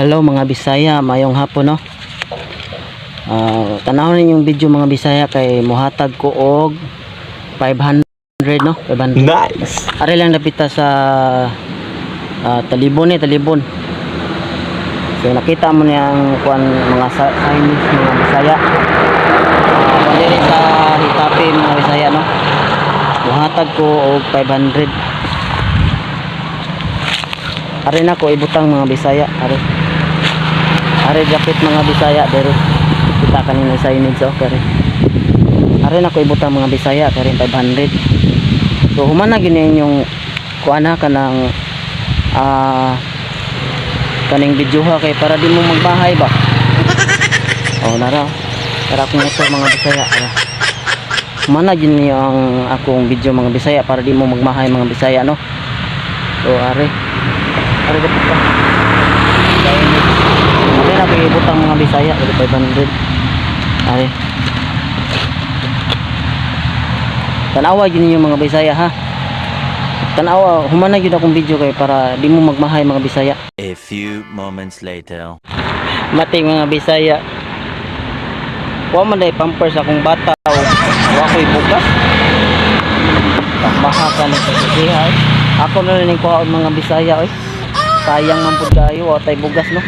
Hello mga Bisaya, mayong hapon no. Tanawon ninyong video mga Bisaya kay muhatag ko og 500 no, 500. Nice. Ari lang napita sa Talibon Talibon. So nakita mo niyang kuan mga Chinese mga Bisaya. Diri sa Hitapi mga Bisaya no. Muhatag ko og 500. Ari na ko ibutang mga Bisaya, Ari japit mga Bisaya dere. Kita kanina sa image so kare. Ari na ko ibutang mga Bisaya kare 500. So humana gini yung kuana kanang kaning video ha kay para di mo magbahay ba. Oh nara. Para ko nito mga Bisaya. Humana gini ang akong video mga Bisaya para di mo magmahay mga Bisaya no. So ari dapat ka. Ari na kay ibutang mga Bisaya 500. Ari. Tanawa gyud ninyo mga Bisaya ha. Tanawa humana gyud akong video kay para di mo magmahay mga Bisaya. A few moments later. Mating mga Bisaya. Wa man day pampers akong bata o wa ko'y bugas. Baha ka na sa sihay. Ako na rin kuha mga Bisaya oy. Sayang man pud kayo wa tay bugas no.